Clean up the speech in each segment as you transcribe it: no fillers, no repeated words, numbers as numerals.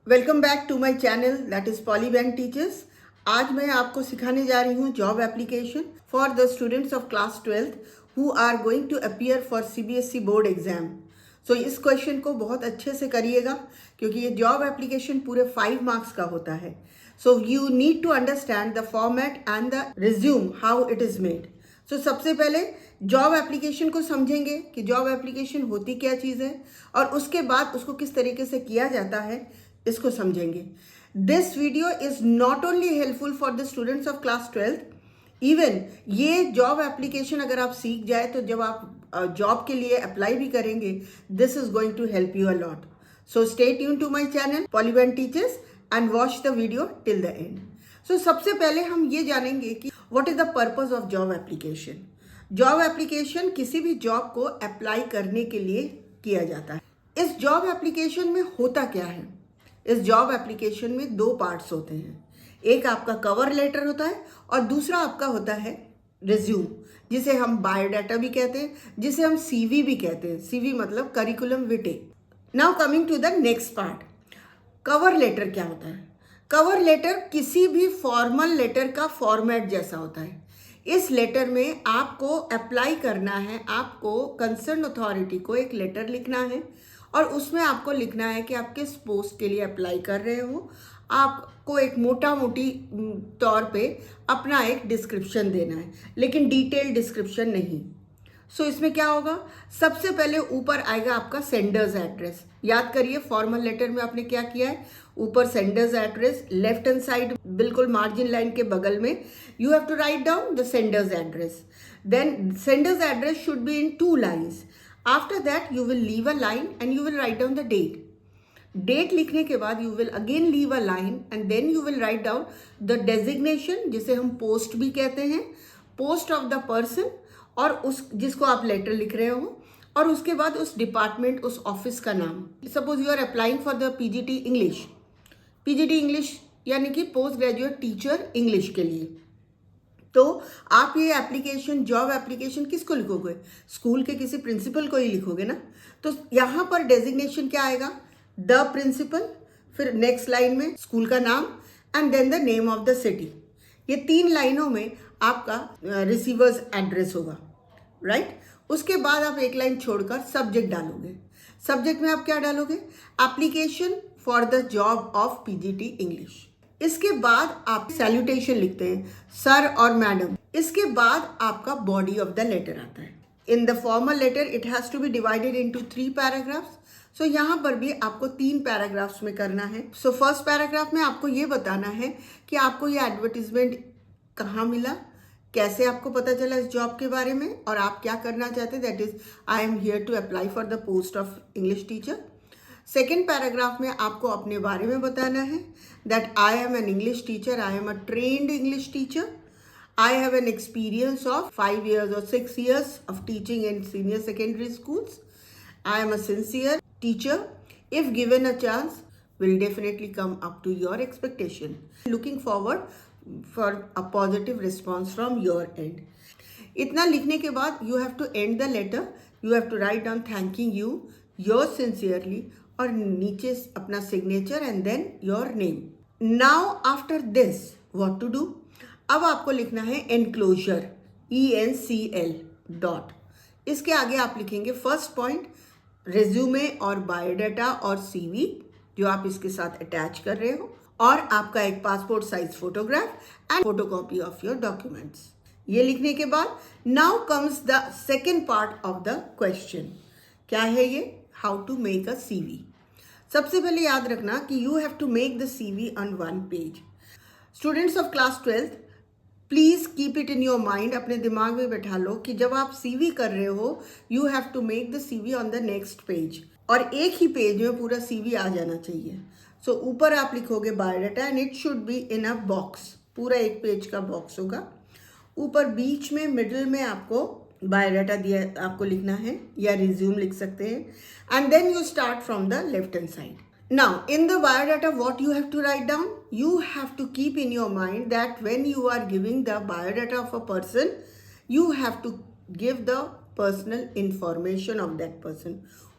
Welcome back to my channel that is Polybank teachers. आज मैं आपको सिखाने जा रही हूँ job application for the students of class 12th who are going to appear for CBSE board exam. So इस question को बहुत अच्छे से करिएगा क्योंकि ये जॉब एप्लीकेशन पूरे 5 मार्क्स का होता है। So you need to understand the format and the resume how it is made. So सबसे पहले जॉब एप्लीकेशन को समझेंगे कि जॉब एप्लीकेशन होती क्या चीज़ है और उसके बाद उसको किस तरीके से किया जाता है इसको समझेंगे। This video is not only helpful for the students of class 12th, even ये जॉब एप्लीकेशन अगर आप सीख जाए तो जब आप जॉब के लिए अप्लाई भी करेंगे this is going to help you a lot. So stay tune to my channel Polybank teachers and watch the video till the end. So सबसे पहले हम ये जानेंगे कि what is the purpose of job application. Job application किसी भी job को apply करने के लिए किया जाता है। इस जॉब एप्लीकेशन में होता क्या है? इस जॉब एप्लीकेशन में 2 पार्ट्स होते हैं। एक आपका कवर लेटर होता है और दूसरा आपका होता है रिज्यूम, जिसे हम बायोडाटा भी कहते हैं, जिसे हम सीवी भी कहते हैं। सीवी मतलब curriculum vitae. Now coming to the next part, cover letter क्या होता है? कवर लेटर किसी भी फॉर्मल लेटर का फॉर्मेट जैसा होता है। इस लेटर में आपको अप्लाई करना है, आपको कंसर्न अथॉरिटी को एक लेटर लिखना है और उसमें आपको लिखना है कि आप किस पोस्ट के लिए अप्लाई कर रहे हो। आपको एक मोटा मोटी तौर पे अपना एक डिस्क्रिप्शन देना है, लेकिन डिटेल डिस्क्रिप्शन नहीं। सो इसमें क्या होगा, सबसे पहले ऊपर आएगा आपका सेंडर्स एड्रेस। याद करिए फॉर्मल लेटर में आपने क्या किया है, ऊपर sender's address, left hand side बिल्कुल मार्जिन लाइन के बगल में you have to write down the sender's address. Then sender's address should be in 2 lines. After that you will leave a line and you will write down the date. Date लिखने के बाद you will again leave a line and then you will write down the designation, जिसे हम post भी कहते हैं, post of the person और उस जिसको आप लेटर लिख रहे हो, और उसके बाद उस डिपार्टमेंट, उस ऑफिस का नाम। Suppose you are applying for the PGT English, PGT English यानी कि पोस्ट ग्रेजुएट टीचर इंग्लिश के लिए। तो आप ये एप्लीकेशन, जॉब एप्लीकेशन किसको लिखोगे? स्कूल के किसी प्रिंसिपल को ही लिखोगे ना। तो यहाँ पर डेजिग्नेशन क्या आएगा, द प्रिंसिपल, फिर नेक्स्ट लाइन में स्कूल का नाम and then the name of the city. ये 3 लाइनों में आपका रिसीवर्स एड्रेस होगा, राइट। उसके बाद आप एक लाइन छोड़कर सब्जेक्ट डालोगे। सब्जेक्ट में आप क्या डालोगे? Application for the job of PGT English. इसके बाद आप सैल्यूटेशन लिखते हैं, सर और मैडम। इसके बाद आपका बॉडी ऑफ द लेटर आता है। In the formal letter it has to be divided into 3 paragraphs. So यहाँ पर भी आपको 3 पैराग्राफ्स में करना है। सो फर्स्ट पैराग्राफ में आपको ये बताना है कि आपको ये एडवर्टीजमेंट कहाँ मिला, कैसे आपको पता चला इस जॉब के बारे में, और आप क्या करना चाहते हैं। That is I am here to apply for the post of English teacher. Second paragraph में आपको अपने बारे में बताना है that I am an English teacher, I am a trained English teacher, I have an experience of 5 years or 6 years of teaching in senior secondary schools. I am a sincere teacher. If given a chance, will definitely come up to your expectation. Looking forward for a positive response from your end. इतना लिखने के बाद you have to end the letter. You have to write down thanking you, yours sincerely, और नीचे अपना signature and then your name. Now after this, what to do? अब आपको लिखना है enclosure, ENCL डॉट। इसके आगे आप लिखेंगे फर्स्ट पॉइंट रेज्यूमे और बायोडाटा और सीवी जो आप इसके साथ अटैच कर रहे हो, और आपका एक passport size photograph and photocopy of your documents. ये लिखने के बाद now comes the second part of the question. क्या है ये? How to make a CV. सबसे पहले याद रखना कि you have to make the CV on 1 page. Students of class 12th, please keep it in your mind, अपने दिमाग में बैठा लो कि जब आप सीवी कर रहे हो you have to make the CV on the next page, और एक ही पेज में पूरा सीवी आ जाना चाहिए। सो ऊपर आप लिखोगे biodata and it should be in a box, पूरा एक पेज का बॉक्स होगा। ऊपर बीच में मिडिल में आपको बायोडाटा दिया, आपको लिखना है, या रिज्यूम लिख सकते हैं, and then you start from the left hand side. Now, in the biodata, what you have to write down? You have to keep in your mind that when you are giving the biodata of a person, you have to give the personal information of that person.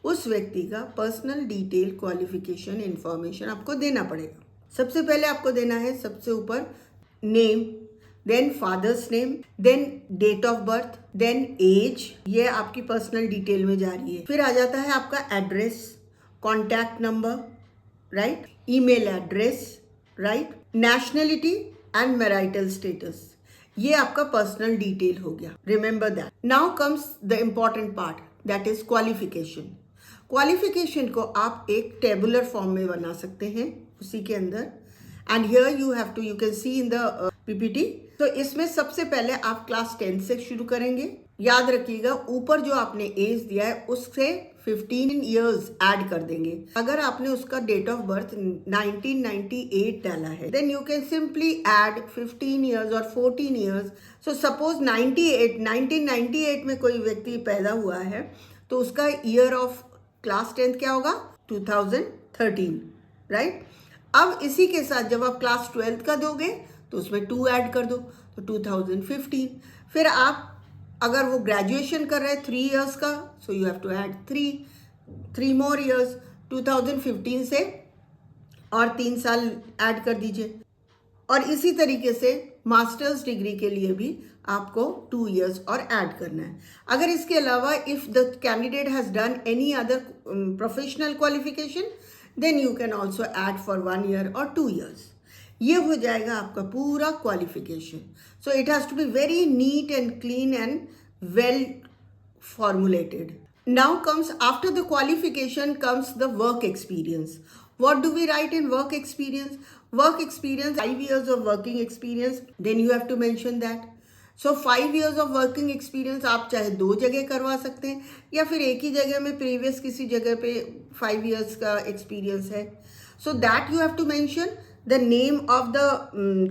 उस व्यक्ति का personal detail qualification information आपको देना पड़ेगा। सबसे पहले आपको देना है सबसे ऊपर name, then father's name, then date of birth, then age, ये आपकी पर्सनल डिटेल में जा रही है। फिर आ जाता है आपका address, contact number, right, email address, right, nationality and marital status, ये आपका पर्सनल डिटेल हो गया। Remember that. Now comes the important part, that is qualification. Qualification को आप एक टेबुलर फॉर्म में बना सकते हैं उसी के अंदर, and here you can see in the PPT. तो इसमें सबसे पहले आप क्लास 10 से शुरू करेंगे। याद रखिएगा ऊपर जो आपने एज दिया है उससे 15 इयर्स ऐड कर देंगे। अगर आपने उसका डेट ऑफ बर्थ 1998 डाला है, then you can simply add 15 years और 14 इयर्स। सो सपोज 1998 में कोई व्यक्ति पैदा हुआ है तो उसका ईयर ऑफ क्लास 10 क्या होगा? 2013, राइट। अब इसी के साथ जब आप क्लास 12 का दोगे तो उसमें 2 ऐड कर दो, तो 2015। फिर आप अगर वो ग्रेजुएशन कर रहे हैं 3 इयर्स का, so you have to add 3 more years 2015 से, और 3 साल ऐड कर दीजिए। और इसी तरीके से मास्टर्स डिग्री के लिए भी आपको 2 इयर्स और ऐड करना है। अगर इसके अलावा if the candidate has done any other professional qualification, then you can also add for 1 year और 2 इयर्स। ये हो जाएगा आपका पूरा qualification. So it has to be very neat and clean and well formulated. Now comes, after the qualification comes the work experience. What do we write in work experience? Work experience, 5 years of working experience, then you have to mention that. So 5 years of working experience आप चाहे 2 जगह करवा सकते हैं या फिर एक ही जगह में प्रीवियस किसी जगह पे 5 years का एक्सपीरियंस है। So that you have to mention the name of the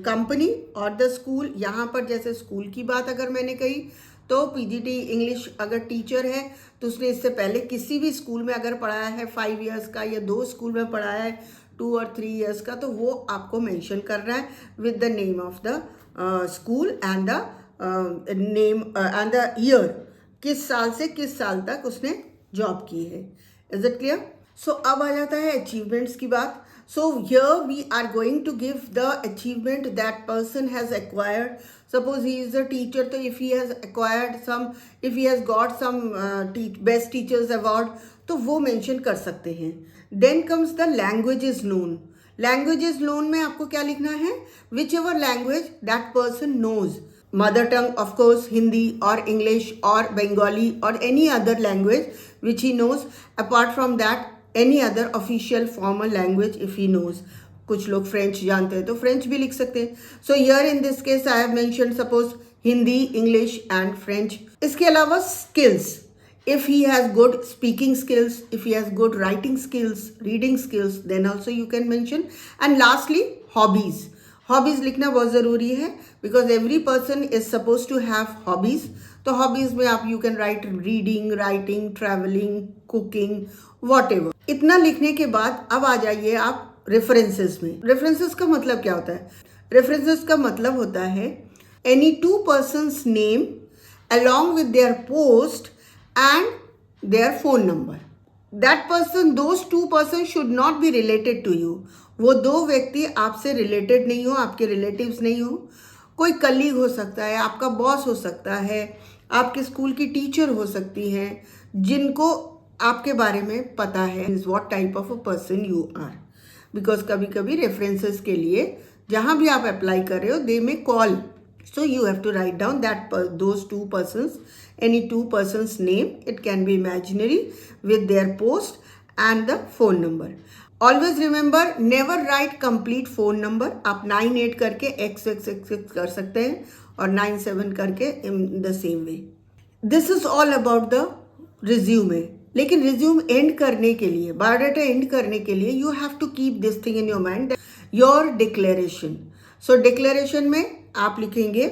company or the school। यहाँ पर जैसे स्कूल की बात अगर मैंने कही तो पीजीटी इंग्लिश अगर टीचर है तो उसने इससे पहले किसी भी स्कूल में अगर पढ़ाया है 5 इयर्स का, या 2 स्कूल में पढ़ाया है 2 और 3 इयर्स का, तो वो आपको मेंशन करना है with the name of the school and the name and the year, किस साल से किस साल तक उसने जॉब की है। Is it clear? सो अब आ जाता है अचीवमेंट्स की बात। So here we are going to give the achievement that person has acquired. Suppose he is a teacher, so if he has acquired some, if he has got some best teachers award, तो वो mention कर सकते हैं। Then comes the languages known. Languages known में आपको क्या लिखना है? Whichever language that person knows. Mother tongue, of course, Hindi or English or Bengali or any other language which he knows. Apart from that, any other official formal language if he knows. कुछ लोग French जानते हैं तो French भी लिख सकते हैं। So here in this case I have mentioned suppose Hindi, English and French. इसके अलावा skills, if he has good speaking skills, if he has good writing skills, reading skills, then also you can mention. And lastly, hobbies. Hobbies लिखना बहुत ज़रूरी है because every person is suppose to have hobbies. तो hobbies में आप you can write reading, writing, travelling, cooking, whatever. इतना लिखने के बाद अब आ जाइए आप रेफरेंसेस में। रेफरेंसेस का मतलब क्या होता है? रेफरेंसेस का मतलब होता है any 2 persons name along with their post and their phone number. That person, those 2 persons should not be related to you. वो 2 व्यक्ति आपसे रिलेटेड नहीं हो, आपके रिलेटिव्स नहीं हो। कोई कलीग हो सकता है, आपका बॉस हो सकता है, आपके स्कूल की टीचर हो सकती हैं, जिनको आपके बारे में पता है is what type of a person you are. Because कभी कभी रेफरेंसेस के लिए जहाँ भी आप अप्लाई कर रहे हो दे में call, so you have to write down that those 2 persons, any 2 persons name, it can be imaginary, with their post and the phone number. Always remember, never write complete phone number. आप 98 करके XXX कर सकते हैं और 97 करके in the same way. This is all about the resume. लेकिन resume end करने के लिए, बायोडाटा end करने के लिए you have to keep this thing in your mind, your declaration. So declaration में आप लिखेंगे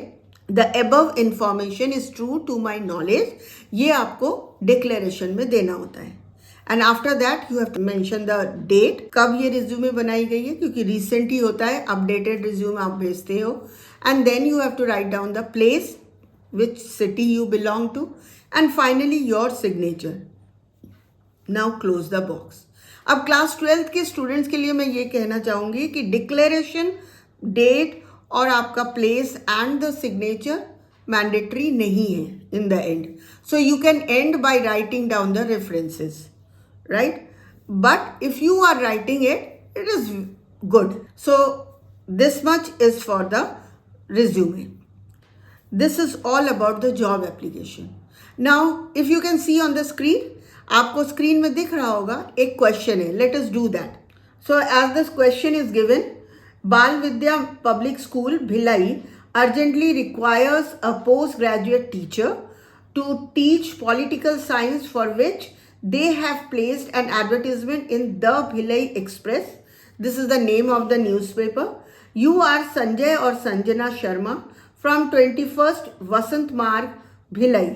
the above information is true to my knowledge. ये आपको डिक्लेरेशन में देना होता है। And after that you have to mention the date, कब ये रिज्यूमे बनाई गई है, क्योंकि रिसेंट ही होता है, अपडेटेड रिज्यूमे आप भेजते हो। And then you have to write down the place, which city you belong to, and finally your signature. Now close the box. अब क्लास 12th के स्टूडेंट्स के लिए मैं ये कहना चाहूँगी कि डिक्लेरेशन, डेट और आपका place and the signature mandatory नहीं है in the end. So you can end by writing down the references, right? But if you are writing it, it is good. So this much is for the resume. This is all about the job application. Now if you can see on the screen, आपको screen में दिख रहा होगा एक question है. Let us do that. So as this question is given, Bal Vidya public school Bhilai urgently requires a postgraduate teacher to teach political science, for which they have placed an advertisement in the Bhilai Express. This is the name of the newspaper. You are Sanjay or Sanjana Sharma from 21st Vasant Marg, Bhilai.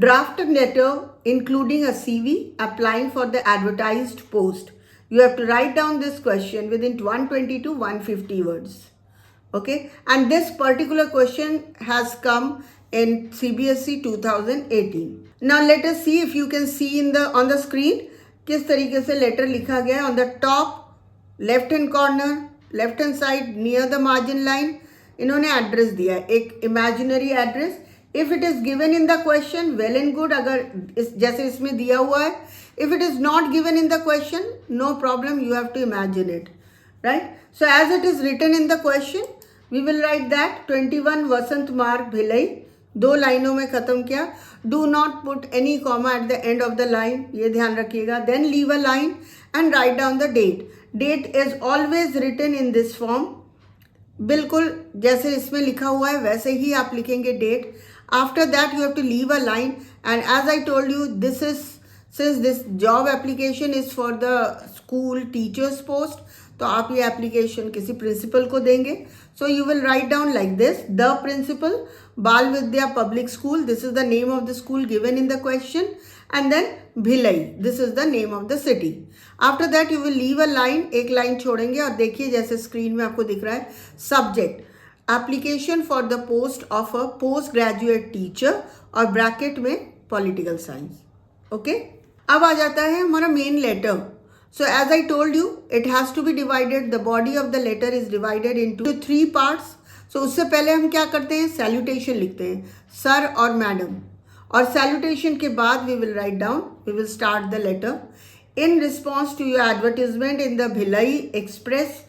Draft a letter including a CV applying for the advertised post. You have to write down this question within 120 to 150 words. Okay, and this particular question has come in CBSE 2018. Now let us see if you can see on the screen किस तरीके से letter लिखा गया है. On the top left hand corner, left hand side near the margin line, इन्होंने address दिया है, एक imaginary address. If it is given in the question, well and good. अगर जैसे इसमें दिया हुआ है, if it is not given in the question, no problem, you have to imagine it, right. So as it is written in the question, we will write that 21 Vasant Marg Bhilai, 2 लाइनों में खत्म किया. Do not put any comma at the end of the line, ये ध्यान रखिएगा. Then leave a line and write down the date. Date is always written in this form. बिल्कुल जैसे इसमें लिखा हुआ है वैसे ही आप लिखेंगे date. After that you have to leave a line, and as I told you, this is since this job application is for the school teachers post, तो आप ये एप्लीकेशन किसी प्रिंसिपल को देंगे. So you will write down like this, the principal, Bal Vidya public school, this is the name of the school given in the question, and then Bhilai, this is the name of the city. After that you will leave a line, एक line छोड़ेंगे, और देखिए जैसे screen में आपको दिख रहा है, subject application for the post of a post graduate teacher, और ब्रैकेट में पॉलिटिकल साइंस. ओके, अब आ जाता है हमारा main letter. So as I told you, it has to be divided. The body of the letter is divided into 3 parts. So उससे पहले हम क्या करते हैं, salutation लिखते हैं, सर और मैडम. और salutation के बाद we will write down, we will start the letter. In response to your advertisement in the Bhilai Express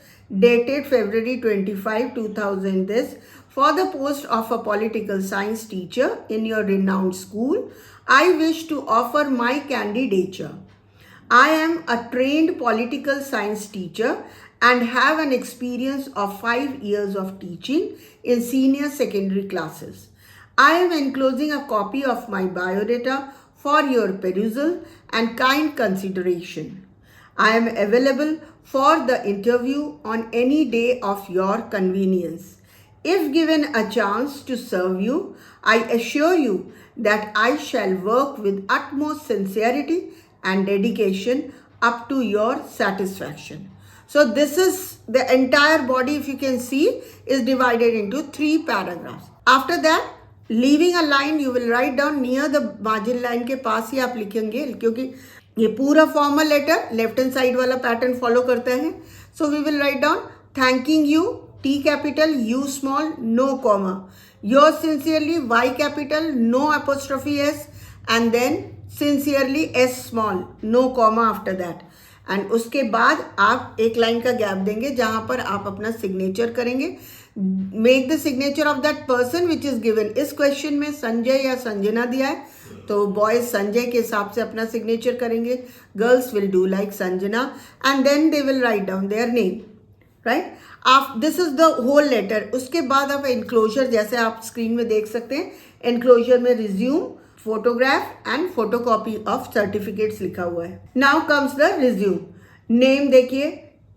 dated February 25, 2000, this for the post of a political science teacher in your renowned school, I wish to offer my candidature. I am a trained political science teacher and have an experience of 5 years of teaching in senior secondary classes. I am enclosing a copy of my biodata for your perusal and kind consideration. I am available for the interview on any day of your convenience. If given a chance to serve you, I assure you that I shall work with utmost sincerity and dedication up to your satisfaction. So this is the entire body, if you can see, is divided into 3 paragraphs. After that, leaving a line, you will write down near the margin line के पास ही आप लिखेंगे, क्योंकि ये पूरा formal letter left hand side वाला pattern follow करता है. So we will write down thanking you, T capital, U small, no comma. Yours sincerely, Y capital, no apostrophe S, and then sincerely S small, no comma after that. And उसके बाद आप एक line का gap देंगे जहां पर आप अपना सिग्नेचर करेंगे. Make the signature of that person which is given. इस क्वेश्चन में संजय या संजना दिया है, तो बॉयज संजय के हिसाब से अपना सिग्नेचर करेंगे, girls will do like Sanjana, and then they will write down their name, right. This is the whole letter. उसके बाद आप एनक्लोजर, जैसे आप स्क्रीन में देख सकते हैं, एनक्लोजर में resume, photograph and photocopy of certificates लिखा हुआ है. Now comes the resume. Name देखिए,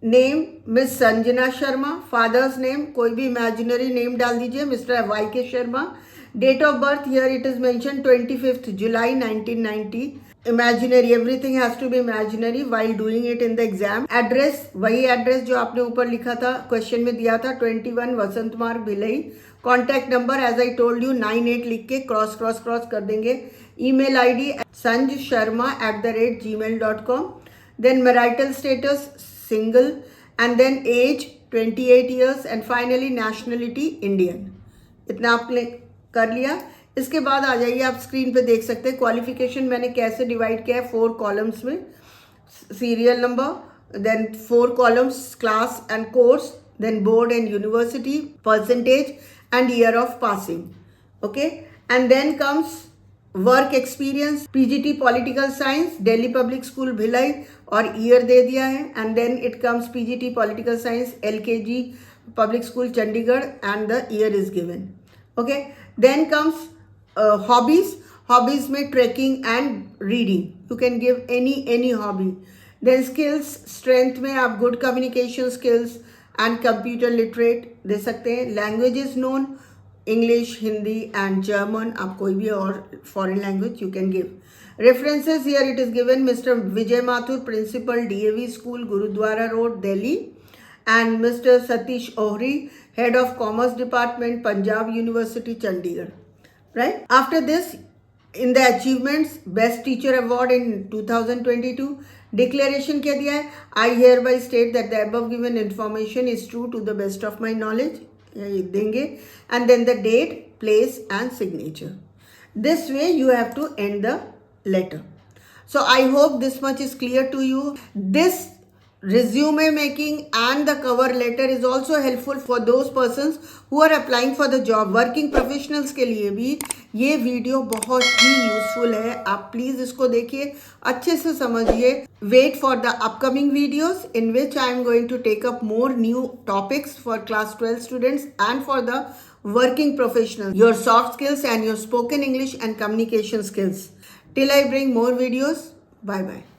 name miss Sanjana Sharma, father's name कोई भी इमेजिनरी नेम डाल दीजिए, mister YK Sharma. Date of birth here it is mention 25th July 1990. Imaginary, everything has to be imaginary while doing it in the exam. Address, वही address जो आपने ऊपर लिखा था, क्वेश्चन में दिया था, 21 Vasant Marg Bhilai. Contact number as I told you 98 लिख के क्रॉस क्रॉस क्रॉस कर देंगे. Email ID sanjsharma@gmail.com. Then marital status single, and then age 28 years, and finally nationality Indian. इतना आपने कर लिया. इसके बाद आ जाइए, आप स्क्रीन पे देख सकते हैं क्वालिफिकेशन मैंने कैसे डिवाइड किया है 4 कॉलम्स में. Serial number, then 4 columns class and course, then board and university, percentage and year of passing. Okay, and then comes work experience, PGT political science, Delhi public school Bhilai, और ईयर दे दिया है. And then it comes PGT political science LKG public school Chandigarh, and the year is given. Okay, then comes hobbies. Hobbies में trekking and reading, you can give any hobby. Then skills, strength में आप good communication skills and computer literate दे सकते हैं. Languages known, English, Hindi and German. आप कोई भी और foreign language you can give. References here it is given mister Vijay Mathur, principal DAV school Gurudwara road Delhi, and Mr. Satish Ohri, Head of Commerce Department, Punjab University, Chandigarh. Right? After this, in the achievements, Best Teacher Award in 2022, declaration क्या दिया है? I hereby state that the above given information is true to the best of my knowledge. ये देंगे, and then the date, place and signature. This way you have to end the letter. So I hope this much is clear to you. This resume making and the cover letter is also helpful for those persons who are applying for the job. Working professionals के लिए भी ये video बहुत ही useful है. आप please इसको देखिए, अच्छे से समझिए. Wait for the upcoming videos in which I am going to take up more new topics for class 12 students and for the working professionals, your soft skills and your spoken English and communication skills. Till I bring more videos, bye bye.